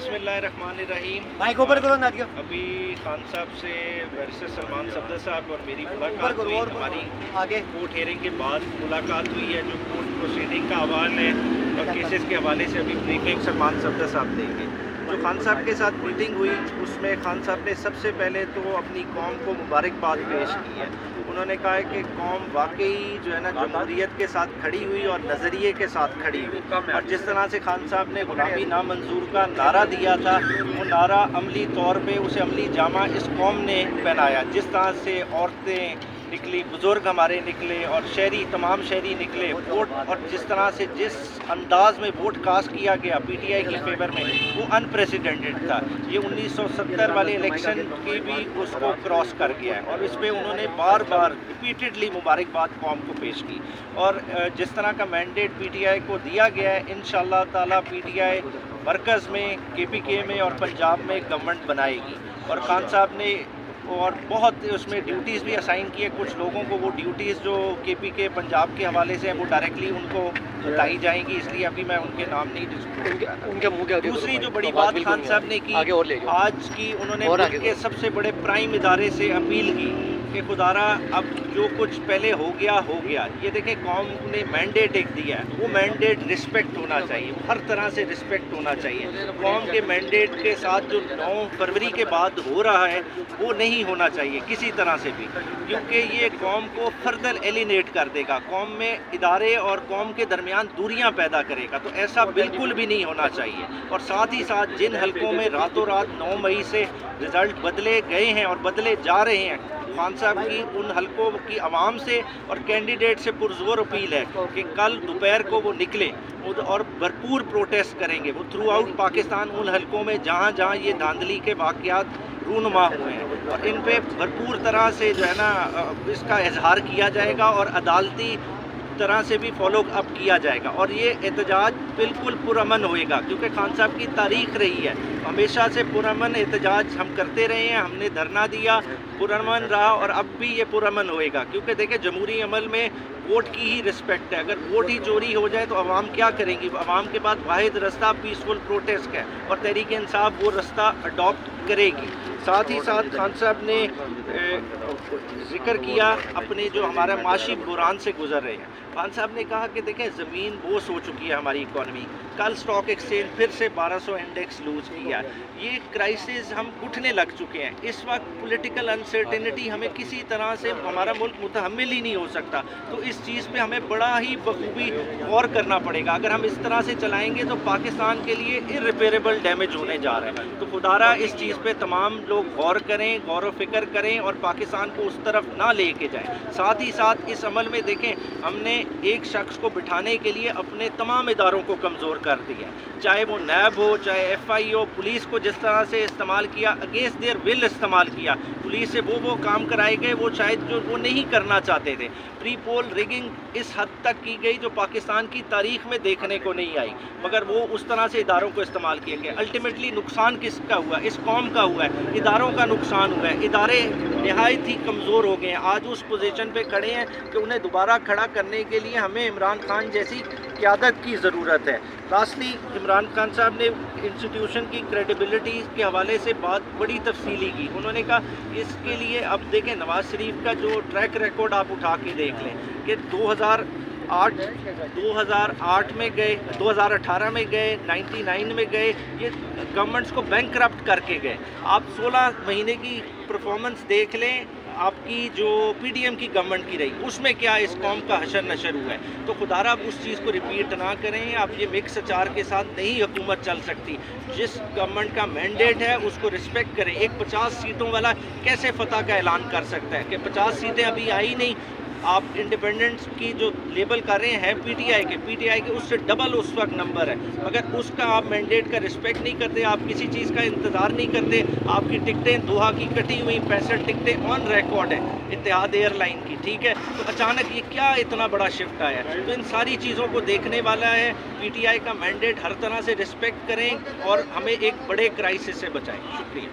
बिस्मिल्लाहिर्रहमानिर्रहीम। माइक ऊपर करो ना दियो। अभी खान साहब से बैरिस्टर सलमान सफदर साहब और मेरी मुलाकात ऊपर हुई। करो और हमारी आगे कोर्ट हेयरिंग के बाद मुलाकात हुई है, जो कोर्ट प्रोसीडिंग का हवाला है और केसेस के हवाले से अभी ब्रीफिंग सलमान सफदर साहब देंगे। जो खान साहब के साथ मीटिंग हुई उसमें खान साहब ने सबसे पहले तो अपनी कौम को मुबारकबाद पेश की है। उन्होंने कहा है कि कौम वाकई जो है ना जमहूरियत के साथ खड़ी हुई और नज़रिए के साथ खड़ी हुई, और जिस तरह से खान साहब ने गुलामी नामंजूर का नारा दिया था, वो नारा अमली तौर पे उसे अमली जामा इस कौम ने पहनाया। जिस तरह से औरतें निकली, बुज़ुर्ग हमारे निकले और शहरी, तमाम शहरी निकले वोट, और जिस तरह से जिस अंदाज में वोट कास्ट किया गया पीटीआई के फेवर में, वो अनप्रेसिडेंटेड था। ये 1970 वाले इलेक्शन की भी उसको क्रॉस कर गया है, और इस पर उन्होंने बार बार रिपीटेडली मुबारकबाद कौम को पेश की। और जिस तरह का मैंडेट पीटीआई को दिया गया है, इंशाअल्लाह ताला पीटीआई मरकज़ में, केपीके में और पंजाब में गवर्नमेंट बनाएगी। और खान साहब ने और बहुत उसमें ड्यूटीज़ भी असाइन किए कुछ लोगों को। वो ड्यूटीज़ जो केपीके पंजाब के हवाले से हैं वो डायरेक्टली उनको बताई जाएंगी, इसलिए अभी मैं उनके नाम नहीं उनके मुंह के दूसरी जो बड़ी बात खान साहब ने की आज की, उन्होंने मुल्क के सबसे बड़े प्राइम इदारे से अपील की कि खुदारा अब जो कुछ पहले हो गया। ये देखें, कौम ने मैंडेट एक दिया है, वो मैंडेट रिस्पेक्ट होना चाहिए, हर तरह से रिस्पेक्ट होना चाहिए। कौम के मैंडेट के साथ जो 9 फरवरी के बाद हो रहा है वो नहीं होना चाहिए किसी तरह से भी, क्योंकि ये कौम को फर्दर एलिनेट कर देगा, कौम में इदारे और कौम के दरमियान दूरियां पैदा करेगा। तो ऐसा बिल्कुल भी नहीं होना चाहिए। और साथ ही साथ जिन हलकों में रातों रात 9 मई से रिज़ल्ट बदले गए हैं और बदले जा रहे हैं, खान साहब की उन हलकों की आवाम से और कैंडिडेट से पुरजोर अपील है कि कल दोपहर को वो निकले और भरपूर प्रोटेस्ट करेंगे। वो थ्रू आउट पाकिस्तान उन हलकों में जहाँ जहाँ ये धांधली के वाक़यात रूनुमा हुए हैं, और इन पे भरपूर तरह से जो है ना इसका इजहार किया जाएगा और अदालती तरह से भी फॉलो अप किया जाएगा। और ये एहतजाज बिल्कुल पुरअमन होएगा, क्योंकि खान साहब की तारीख रही है, हमेशा से पुरअमन एहतजाज हम करते रहे हैं। हमने धरना दिया, पुरअमन रहा, और अब भी ये पुरअमन होएगा। क्योंकि देखें, जमहूरी अमल में वोट की ही रिस्पेक्ट है। अगर वोट ही चोरी हो जाए तो अवाम क्या करेंगी? अवाम के पास वाहिद रास्ता पीसफुल प्रोटेस्ट है, और तहरीक इंसाफ वो रास्ता अडॉप्ट करेगी। साथ ही साथ खान साहब ने जिक्र किया अपने जो हमारा माशी बुरान से गुजर रहे हैं। खान साहब ने कहा कि देखें, ज़मीन बोस हो चुकी है हमारी इकॉनमी। कल स्टॉक एक्सचेंज फिर से 1200 इंडेक्स लूज़ किया। ये क्राइसिस हम उठने लग चुके हैं। इस वक्त पॉलिटिकल अनसर्टेनिटी हमें किसी तरह से, हमारा मुल्क मुतहम्मिल ही नहीं हो सकता। तो इस चीज़ पे हमें बड़ा ही बखूबी गौर करना पड़ेगा। अगर हम इस तरह से चलाएंगे तो पाकिस्तान के लिए इर्रिपेरेबल डैमेज होने जा रहा है। तो खुदारा इस चीज़ पे तमाम लोग गौर करें, गौर व फिक्र करें और पाकिस्तान को उस तरफ ना लेके जाएं। साथ ही साथ इस अमल में देखें, हमने एक शख्स को बिठाने के लिए अपने तमाम इदारों को कमज़ोर कर दिया, चाहे वो नैब हो, चाहे एफआई हो। पुलिस को जिस तरह से इस्तेमाल किया, अगेंस्ट देयर विल इस्तेमाल किया। पुलिस से वो काम कराए गए वो शायद जो वो नहीं करना चाहते थे। प्री पोल रिगिंग इस हद तक की गई जो पाकिस्तान की तारीख में देखने को नहीं आई, मगर वो उस तरह से इदारों को इस्तेमाल किया गया। अल्टीमेटली नुकसान किसका हुआ? इस कौम का हुआ है, इदारों का नुकसान हुआ है। इदारे नहायत ही कमज़ोर हो गए हैं, आज उस पोजीशन पे खड़े हैं कि उन्हें दोबारा खड़ा करने के लिए हमें इमरान खान जैसी क़यादत की ज़रूरत है। लास्टली, इमरान खान साहब ने इंस्टीट्यूशन की क्रेडिबिलिटी के हवाले से बात बड़ी तफसीली की। उन्होंने कहा इसके लिए अब देखें, नवाज़ शरीफ का जो ट्रैक रिकॉर्ड आप उठा के देख लें कि 2008 में गए, 2018 में गए, 99 में गए, ये गवर्नमेंट्स को बैंकरप्ट करके गए। आप 16 महीने की परफॉर्मेंस देख लें आपकी जो पीडीएम की गवर्नमेंट की रही, उसमें क्या इस कौम का हशर नशर हुआ है। तो खुदारा आप उस चीज़ को रिपीट ना करें। आप ये मिक्स अचार के साथ नहीं हुकूमत चल सकती। जिस गवर्नमेंट का मैंडेट है उसको रिस्पेक्ट करें। एक 50 सीटों वाला कैसे फतह का ऐलान कर सकता है कि 50 सीटें अभी आई नहीं? आप इंडिपेंडेंस की जो लेबल कर रहे हैं पीटीआई के उससे डबल उस वक्त नंबर है, मगर उसका आप मैंडेट का रिस्पेक्ट नहीं करते। आप किसी चीज़ का इंतज़ार नहीं करते। आपकी टिकटें दोहा की कटी हुई 65 टिकटें ऑन रिकॉर्ड है इत्तेहाद एयरलाइन की, ठीक है। तो अचानक ये क्या इतना बड़ा शिफ्ट आया? तो इन सारी चीज़ों को देखने वाला है। पीटीआई का मैंडेट हर तरह से रिस्पेक्ट करें और हमें एक बड़े क्राइसिस से बचाएं। शुक्रिया।